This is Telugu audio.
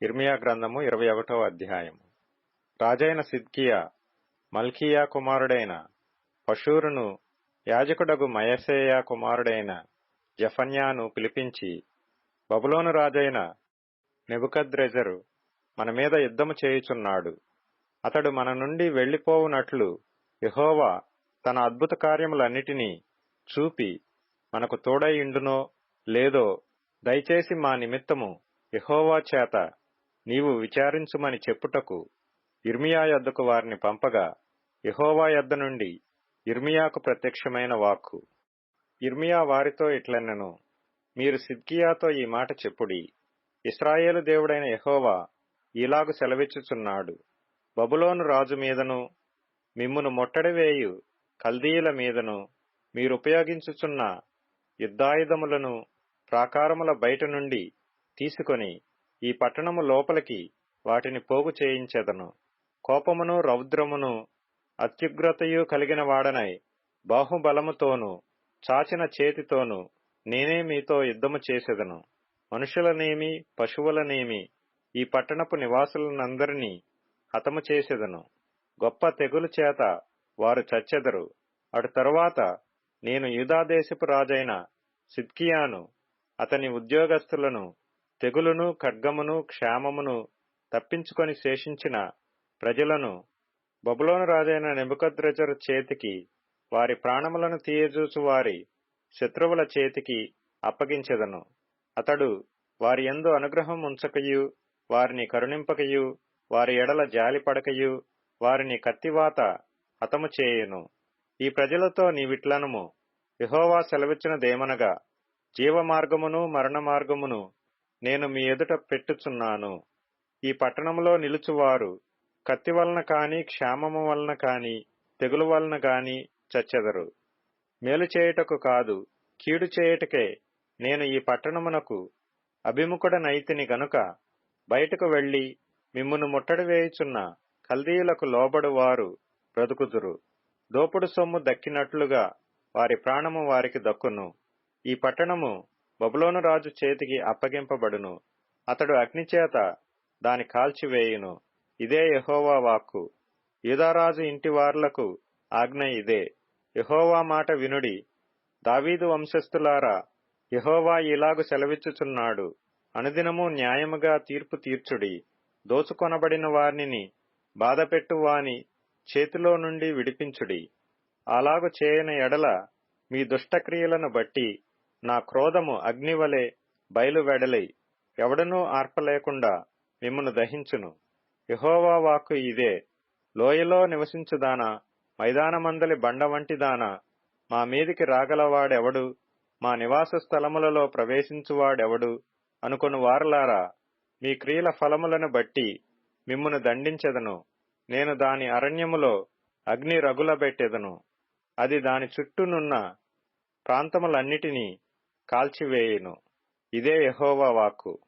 ఇర్మియా గ్రంథము 21వ అధ్యాయము. రాజైన సిద్కియా మల్కీయా కుమారుడైన పషూరును యాజకుడగు మయసేయా కుమారుడైన జెఫన్యాను పిలిపించి, బబులోను రాజైన నెబుకద్రెజరు మన మీద యుద్ధము చేయుచున్నాడు. అతడు మన నుండి వెళ్లిపోవునట్లు యెహోవా తన అద్భుత కార్యములన్నిటినీ చూపి మనకు తోడైయుండునో లేదో దయచేసి మా నిమిత్తము యెహోవా చేత నీవు విచారించుమని చెప్పుటకు ఇర్మియా యొద్దకు వారిని పంపగా, యెహోవా యొద్ద నుండి ఇర్మియాకు ప్రత్యక్షమైన వాక్కు. ఇర్మియా వారితో ఇట్లనెను, మీరు సిద్కియాతో ఈ మాట చెప్పుడి. ఇశ్రాయేలు దేవుడైన యెహోవా ఈలాగు సెలవిచ్చుచున్నాడు, బబులోను రాజు మీదను మిమ్మును ముట్టడివేయు కల్దీయుల మీదను మీరుపయోగించుచున్న యుద్ధాయుధములను ప్రాకారముల బయట నుండి తీసుకొని ఈ పట్టణము లోపలికి వాటిని పోగు చేయించెదను. కోపమును రౌద్రమును అత్యుగ్రతయు కలిగిన వాడనై బాహుబలముతోనూ చాచిన చేతితోనూ నేనే మీతో యుద్ధము చేసెదను. మనుషులనేమి పశువులనేమి ఈ పట్టణపు నివాసులనందరినీ హతము చేసెదను. గొప్ప తెగులు చేత వారు చచ్చెదరు. అటు తరువాత నేను యూదాదేశపు రాజైన సిద్కియాను అతని ఉద్యోగస్తులను తెగులును ఖడ్గమును క్షామమును తప్పించుకొని శేషించిన ప్రజలను బబులోను రాజైన నెబుకద్రెజరు చేతికి, వారి ప్రాణములను తీయజూచు వారి శత్రువుల చేతికి అప్పగించెదను. అతడు వారి యందు అనుగ్రహం ఉంచకయు వారిని కరుణింపకయు వారి ఎడల జాలిపడకయు వారిని కత్తివాత హతము చేయును. ఈ ప్రజలతో నీవిట్లనుము, యెహోవా సెలవిచ్చినదేమనగా, జీవమార్గమును మరణ మార్గమును నేను మీ ఎదుట పెట్టుచున్నాను. ఈ పట్టణములో నిలుచువారు కత్తి వలన కాని క్షామము వలన కాని తెగులు వలన గాని చచ్చెదరు. మేలు చేయుటకు కాదు, కీడు చేయుటకే నేను ఈ పట్టణమునకు అభిముఖుడనైతిని గనుక బయటకు వెళ్లి మిమ్మును ముట్టడి వేయుచున్న కల్దీయులకు లోబడు వారు బ్రతుకుదురు. దోపుడు సొమ్ము దక్కినట్లుగా వారి ప్రాణము వారికి దక్కును. ఈ పట్టణము బబులోను రాజు చేతికి అప్పగింపబడును. అతడు అగ్నిచేత దాని కాల్చివేయును. ఇదే యెహోవా వాక్కు. యూదారాజు ఇంటి వార్లకు ఆజ్ఞ ఇదే. యెహోవా మాట వినుడి. దావీదు వంశస్థులారా, యెహోవా ఇలాగు సెలవిచ్చుచున్నాడు, అనుదినము న్యాయముగా తీర్పు తీర్చుడి. దోచుకొనబడిన వారిని బాధపెట్టు వాని చేతిలో నుండి విడిపించుడి. అలాగు చేయని ఎడల మీ దుష్టక్రియలను బట్టి నా క్రోధము అగ్నివలె బయలువెడలి ఎవడనూ ఆర్పలేకుండా మిమ్మును దహించును. యెహోవా వాక్కు ఇదే. లోయలో నివసించుదానా, మైదానమందలి బండ వంటిదానా, మా మీదికి రాగలవాడెవడు, మా నివాస స్థలములలో ప్రవేశించువాడెవడు అనుకొను వారలారా, మీ క్రియల ఫలములను బట్టి మిమ్మును దండించెదను. నేను దాని అరణ్యములో అగ్ని రగులబెట్టెదను. అది దాని చుట్టూనున్న ప్రాంతములన్నిటినీ కాల్చివేయును. ఇదే యెహోవా వాక్కు.